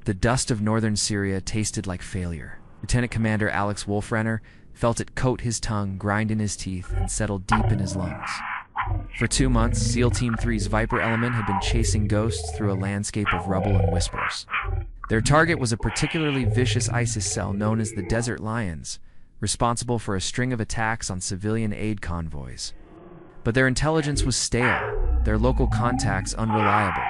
The dust of northern Syria tasted like failure. Lieutenant Commander Alex Wolfrenner felt it coat his tongue, grind in his teeth, and settle deep in his lungs. For 2 months, SEAL Team 3's Viper element had been chasing ghosts through a landscape of rubble and whispers. Their target was a particularly vicious ISIS cell known as the Desert Lions, responsible for a string of attacks on civilian aid convoys. But their intelligence was stale, their local contacts unreliable.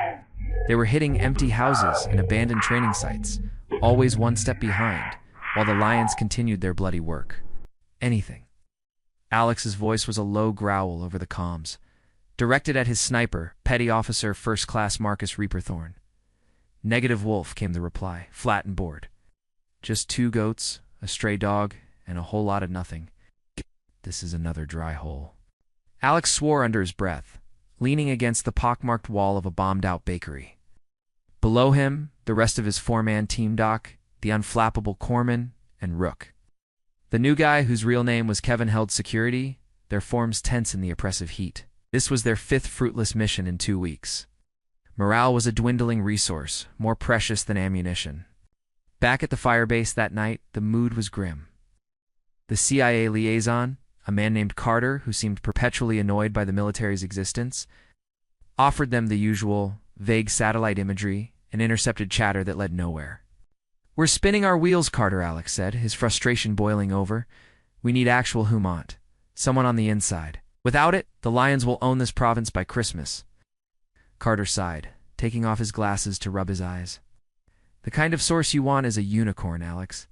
They were hitting empty houses and abandoned training sites, always one step behind, while the Lions continued their bloody work. Anything. Alex's voice was a low growl over the comms, directed at his sniper, Petty Officer First Class Marcus Reaperthorn. Negative Wolf, came the reply, flat and bored. Just 2 goats, a stray dog, and a whole lot of nothing. This is another dry hole. Alex swore under his breath, leaning against the pockmarked wall of a bombed-out bakery. Below him, the rest of his 4-man team doc, the unflappable Corpsman, and Rook. The new guy, whose real name was Kevin, held security, their forms tense in the oppressive heat. This was their 5th fruitless mission in 2 weeks. Morale was a dwindling resource, more precious than ammunition. Back at the firebase that night, the mood was grim. The CIA liaison, a man named Carter, who seemed perpetually annoyed by the military's existence, offered them the usual, vague satellite imagery and intercepted chatter that led nowhere. "We're spinning our wheels," Carter, Alex said, his frustration boiling over. "We need actual Humant, someone on the inside. Without it, the Lions will own this province by Christmas." Carter sighed, taking off his glasses to rub his eyes. "The kind of source you want is a unicorn, Alex.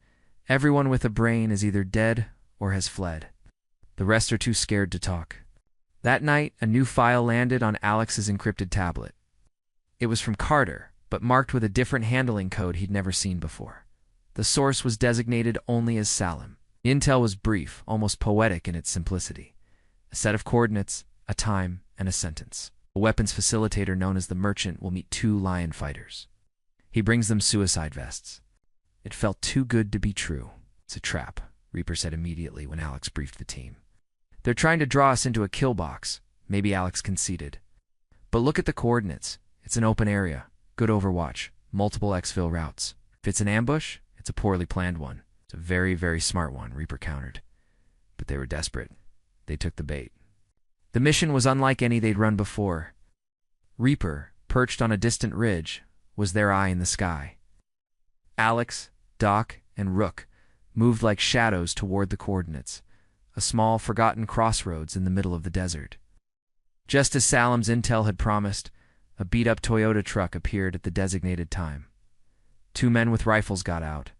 Everyone with a brain is either dead or has fled. The rest are too scared to talk." That night, a new file landed on Alex's encrypted tablet. It was from Carter, but marked with a different handling code he'd never seen before. The source was designated only as Salim. The intel was brief, almost poetic in its simplicity. A set of coordinates, a time, and a sentence. A weapons facilitator known as the Merchant will meet 2 Lion fighters. He brings them suicide vests. It felt too good to be true. "It's a trap," Reaper said immediately when Alex briefed the team. "They're trying to draw us into a kill box," maybe Alex conceded. "But look at the coordinates. It's an open area, good overwatch, multiple exfil routes. If it's an ambush, it's a poorly planned one. It's a very, very smart one," Reaper countered. But they were desperate. They took the bait. The mission was unlike any they'd run before. Reaper, perched on a distant ridge, was their eye in the sky. Alex, Doc, and Rook moved like shadows toward the coordinates, a small, forgotten crossroads in the middle of the desert. Just as Salim's intel had promised, a beat-up Toyota truck appeared at the designated time. 2 men with rifles got out.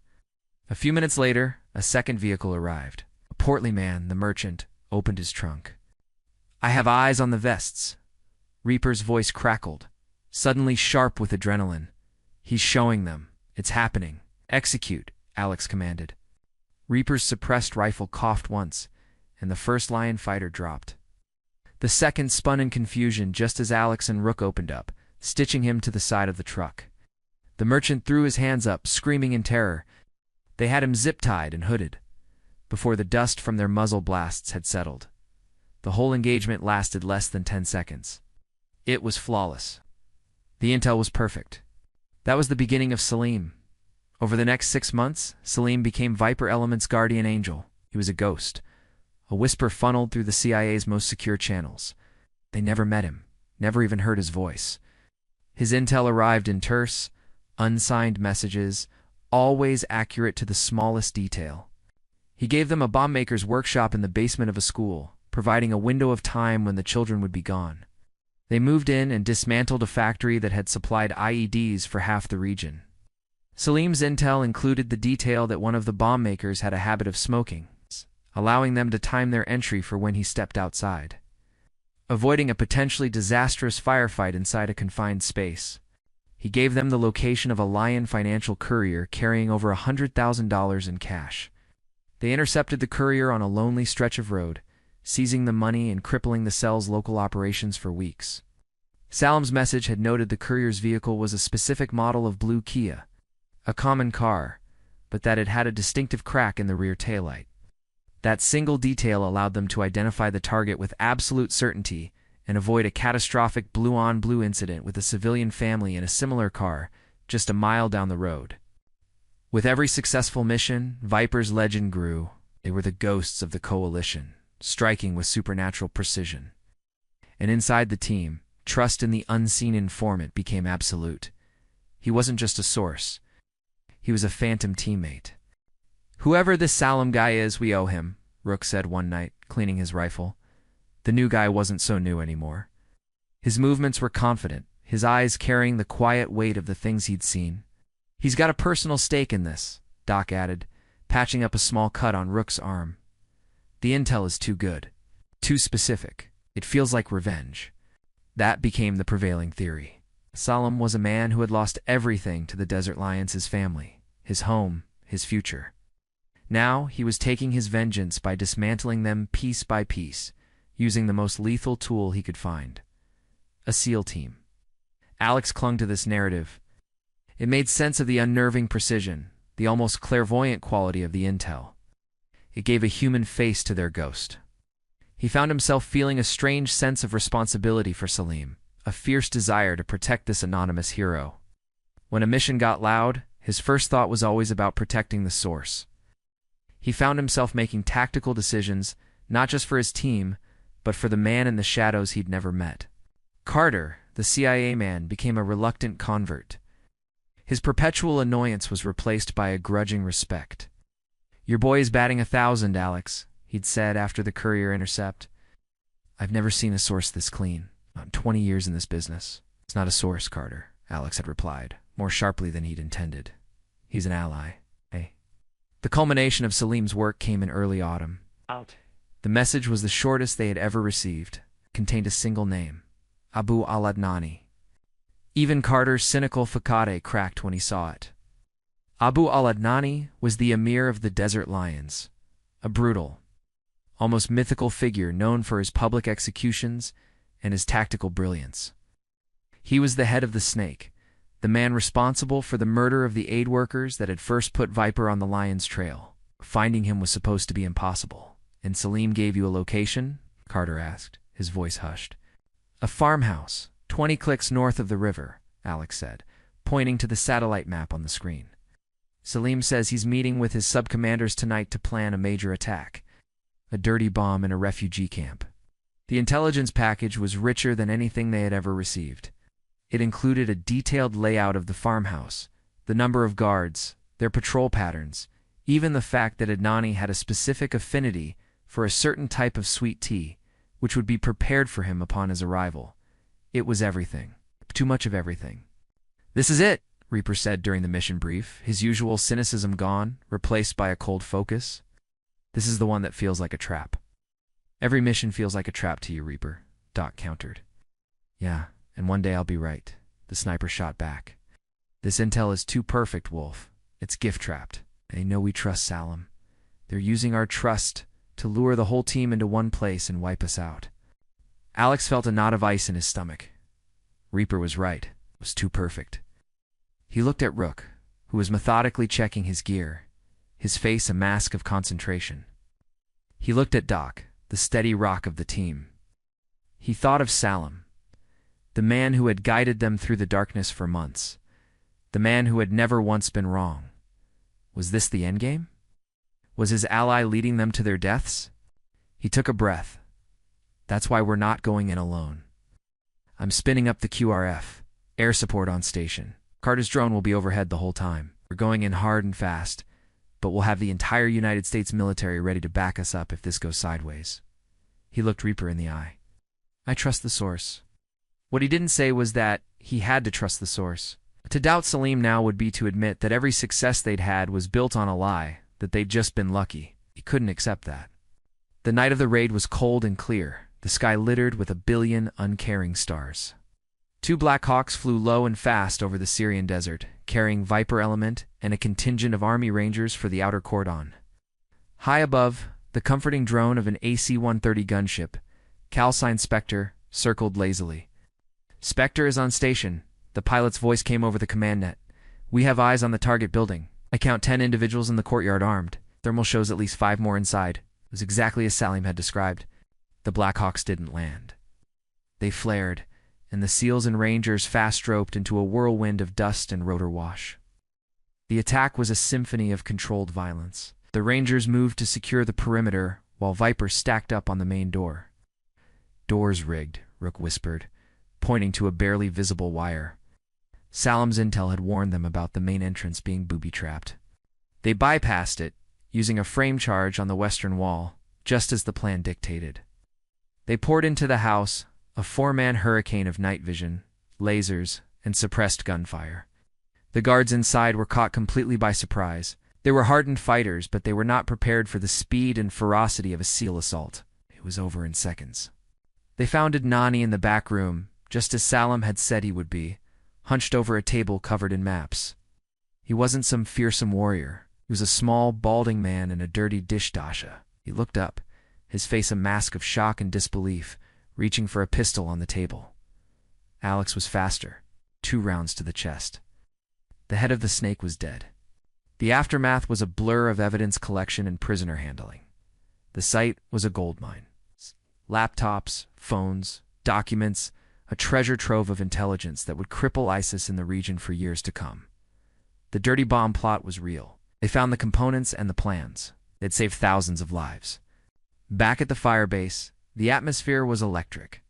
A few minutes later, a second vehicle arrived. A portly man, the Merchant, opened his trunk. "I have eyes on the vests." Reaper's voice crackled, suddenly sharp with adrenaline. "He's showing them. It's happening. Execute," Alex commanded. Reaper's suppressed rifle coughed once, and the first Lion fighter dropped. The second spun in confusion just as Alex and Rook opened up, stitching him to the side of the truck. The Merchant threw his hands up, screaming in terror. They had him zip-tied and hooded, before the dust from their muzzle blasts had settled. The whole engagement lasted less than 10 seconds. It was flawless. The intel was perfect. That was the beginning of Salim. Over the next 6 months, Salim became Viper Element's guardian angel. He was a ghost. A whisper funneled through the CIA's most secure channels. They never met him, never even heard his voice. His intel arrived in terse, unsigned messages, always accurate to the smallest detail. He gave them a bombmaker's workshop in the basement of a school, providing a window of time when the children would be gone. They moved in and dismantled a factory that had supplied IEDs for half the region. Salim's intel included the detail that one of the bomb makers had a habit of smoking, allowing them to time their entry for when he stepped outside, avoiding a potentially disastrous firefight inside a confined space. He gave them the location of a Lion financial courier carrying over $100,000 in cash. They intercepted the courier on a lonely stretch of road, seizing the money and crippling the cell's local operations for weeks. Salim's message had noted the courier's vehicle was a specific model of blue Kia, a common car, but that it had a distinctive crack in the rear taillight. That single detail allowed them to identify the target with absolute certainty and avoid a catastrophic blue-on-blue incident with a civilian family in a similar car just a mile down the road. With every successful mission, Viper's legend grew. They were the ghosts of the coalition, striking with supernatural precision. And inside the team, trust in the unseen informant became absolute. He wasn't just a source. He was a phantom teammate. "Whoever this Salim guy is, we owe him," Rook said one night, cleaning his rifle. The new guy wasn't so new anymore. His movements were confident, his eyes carrying the quiet weight of the things he'd seen. "He's got a personal stake in this," Doc added, patching up a small cut on Rook's arm. "The intel is too good, too specific. It feels like revenge." That became the prevailing theory. Salim was a man who had lost everything to the Desert Lions: his family, his home, his future. Now he was taking his vengeance by dismantling them piece by piece, using the most lethal tool he could find: a SEAL team. Alex clung to this narrative. It made sense of the unnerving precision, the almost clairvoyant quality of the intel. It gave a human face to their ghost. He found himself feeling a strange sense of responsibility for Salim, a fierce desire to protect this anonymous hero. When a mission got loud, his first thought was always about protecting the source. He found himself making tactical decisions, not just for his team, but for the man in the shadows he'd never met. Carter, the CIA man, became a reluctant convert. His perpetual annoyance was replaced by a grudging respect. "Your boy is batting 1,000, Alex," he'd said after the Courier intercept. "I've never seen a source this clean. Not in 20 years in this business." "It's not a source, Carter," Alex had replied, more sharply than he'd intended. "He's an ally, eh?" The culmination of Salim's work came in early autumn. The message was the shortest they had ever received. It contained a single name: Abu al-Adnani. Even Carter's cynical facade cracked when he saw it. Abu al-Adnani was the emir of the Desert Lions, a brutal, almost mythical figure known for his public executions and his tactical brilliance. He was the head of the Snake, the man responsible for the murder of the aid workers that had first put Viper on the Lion's trail. Finding him was supposed to be impossible. "And Salim gave you a location?" Carter asked, his voice hushed. "A farmhouse, 20 clicks north of the river," Alex said, pointing to the satellite map on the screen. "Salim says he's meeting with his sub-commanders tonight to plan a major attack. A dirty bomb in a refugee camp." The intelligence package was richer than anything they had ever received. It included a detailed layout of the farmhouse, the number of guards, their patrol patterns, even the fact that Adnani had a specific affinity for a certain type of sweet tea, which would be prepared for him upon his arrival. It was everything. Too much of everything. "This is it," Reaper said during the mission brief, his usual cynicism gone, replaced by a cold focus. "This is the one that feels like a trap." "Every mission feels like a trap to you, Reaper," Doc countered. "Yeah, and one day I'll be right," the sniper shot back. "This intel is too perfect, Wolf. It's gift-trapped. They know we trust Salim. They're using our trust to lure the whole team into one place and wipe us out." Alex felt a knot of ice in his stomach. Reaper was right. It was too perfect. He looked at Rook, who was methodically checking his gear, his face a mask of concentration. He looked at Doc, the steady rock of the team. He thought of Salim, the man who had guided them through the darkness for months, the man who had never once been wrong. Was this the endgame? Was his ally leading them to their deaths? He took a breath. "That's why we're not going in alone. I'm spinning up the QRF, air support on station. Carter's drone will be overhead the whole time. We're going in hard and fast, but we'll have the entire United States military ready to back us up if this goes sideways." He looked Reaper in the eye. "I trust the source." What he didn't say was that he had to trust the source. To doubt Salim now would be to admit that every success they'd had was built on a lie, that they'd just been lucky. He couldn't accept that. The night of the raid was cold and clear, the sky littered with 1 billion uncaring stars. 2 Black Hawks flew low and fast over the Syrian desert, carrying Viper element and a contingent of Army Rangers for the outer cordon. High above, the comforting drone of an AC-130 gunship, Calcine Spectre, circled lazily. "Spectre is on station," the pilot's voice came over the command net. "We have eyes on the target building. I count 10 individuals in the courtyard armed. Thermal shows at least 5 more inside." It was exactly as Salim had described. The Black Hawks didn't land. They flared, and the SEALs and Rangers fast-roped into a whirlwind of dust and rotor wash. The attack was a symphony of controlled violence. The Rangers moved to secure the perimeter, while Viper stacked up on the main door. "Door's rigged," Rook whispered, pointing to a barely visible wire. Salim's intel had warned them about the main entrance being booby-trapped. They bypassed it, using a frame charge on the western wall, just as the plan dictated. They poured into the house, a four-man hurricane of night vision, lasers, and suppressed gunfire. The guards inside were caught completely by surprise. They were hardened fighters, but they were not prepared for the speed and ferocity of a SEAL assault. It was over in seconds. They found Adnani in the back room, just as Salim had said he would be, hunched over a table covered in maps. He wasn't some fearsome warrior. He was a small, balding man in a dirty dish dasha. He looked up, his face a mask of shock and disbelief, reaching for a pistol on the table. Alex was faster, 2 rounds to the chest. The head of the snake was dead. The aftermath was a blur of evidence collection and prisoner handling. The site was a goldmine. Laptops, phones, documents, a treasure trove of intelligence that would cripple ISIS in the region for years to come. The dirty bomb plot was real. They found the components and the plans. They'd saved thousands of lives. Back at the firebase, the atmosphere was electric.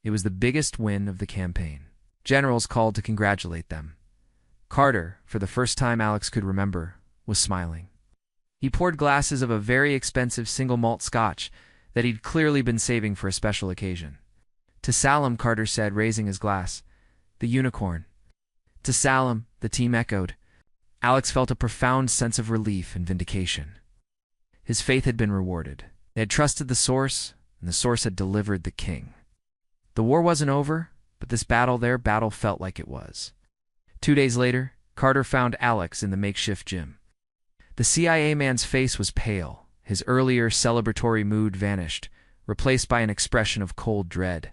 It was the biggest win of the campaign. Generals called to congratulate them. Carter, for the first time Alex could remember, was smiling. He poured glasses of a very expensive single malt scotch that he'd clearly been saving for a special occasion. To Salim, Carter said, raising his glass, "The unicorn." To Salim, the team echoed. Alex felt a profound sense of relief and vindication. His faith had been rewarded. They had trusted the source, and the source had delivered the king. The war wasn't over, but this battle, their battle, felt like it was. 2 days later, Carter found Alex in the makeshift gym. The CIA man's face was pale. His earlier celebratory mood vanished, replaced by an expression of cold dread.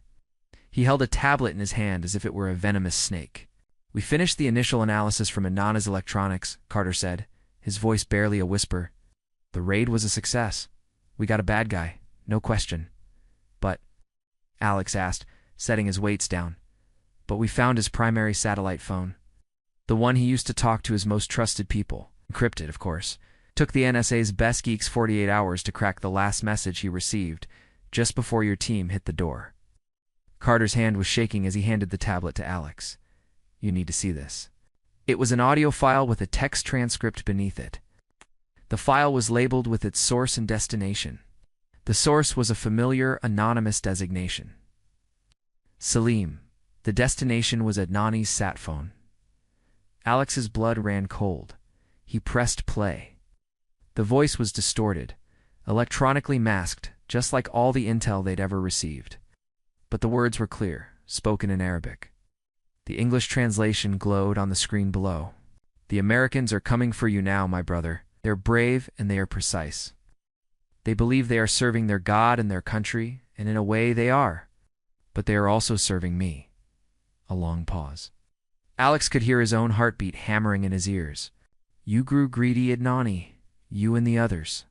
He held a tablet in his hand as if it were a venomous snake. "We finished the initial analysis from Inanna's electronics," Carter said, his voice barely a whisper. "The raid was a success. We got a bad guy, no question." "But," Alex asked, setting his weights down, "but we found his primary satellite phone. The one he used to talk to his most trusted people. Encrypted, of course. Took the NSA's best geeks 48 hours to crack the last message he received, just before your team hit the door." Carter's hand was shaking as he handed the tablet to Alex. "You need to see this." It was an audio file with a text transcript beneath it. The file was labeled with its source and destination. The source was a familiar, anonymous designation. Salim. The destination was Adnani's sat phone. Alex's blood ran cold. He pressed play. The voice was distorted, electronically masked, just like all the intel they'd ever received. But the words were clear, spoken in Arabic. The English translation glowed on the screen below. "The Americans are coming for you now, my brother. They're brave and they are precise. They believe they are serving their God and their country, and in a way they are. But they are also serving me." A long pause. Alex could hear his own heartbeat hammering in his ears. "You grew greedy, Adnani. You and the others.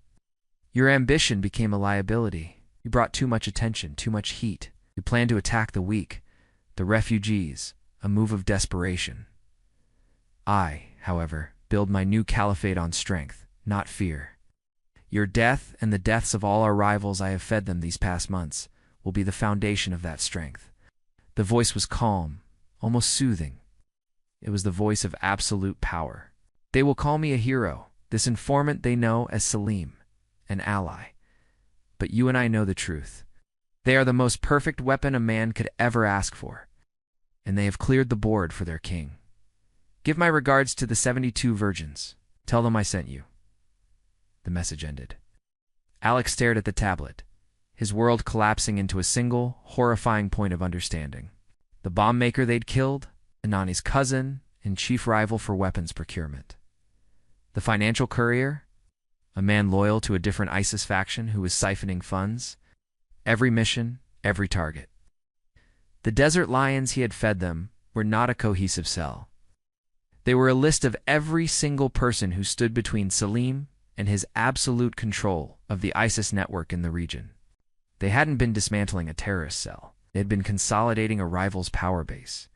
Your ambition became a liability. You brought too much attention, too much heat. You planned to attack the weak, the refugees, a move of desperation. I, however, build my new caliphate on strength, not fear. Your death and the deaths of all our rivals I have fed them these past months will be the foundation of that strength." The voice was calm, almost soothing. It was the voice of absolute power. "They will call me a hero, this informant they know as Salim, an ally. But you and I know the truth. They are the most perfect weapon a man could ever ask for. And they have cleared the board for their king. Give my regards to the 72 virgins. Tell them I sent you." The message ended. Alex stared at the tablet, his world collapsing into a single, horrifying point of understanding. The bomb maker they'd killed, Inanni's cousin and chief rival for weapons procurement. The financial courier, a man loyal to a different ISIS faction who was siphoning funds. Every mission, every target. The desert lions he had fed them were not a cohesive cell. They were a list of every single person who stood between Salim and his absolute control of the ISIS network in the region. They hadn't been dismantling a terrorist cell. They had been consolidating a rival's power base.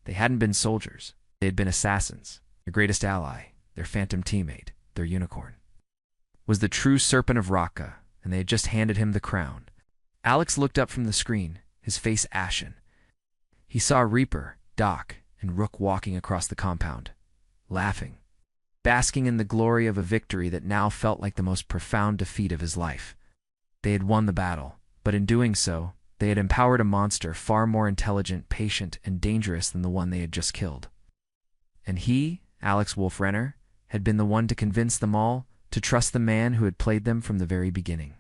They hadn't been soldiers. They had been assassins. Their greatest ally, their phantom teammate, their unicorn, was the true Serpent of Raqqa, and they had just handed him the crown. Alex looked up from the screen, his face ashen. He saw Reaper, Doc, and Rook walking across the compound, laughing, basking in the glory of a victory that now felt like the most profound defeat of his life. They had won the battle, but in doing so, they had empowered a monster far more intelligent, patient, and dangerous than the one they had just killed. And he, Alex Wolf Renner, had been the one to convince them all to trust the man who had played them from the very beginning.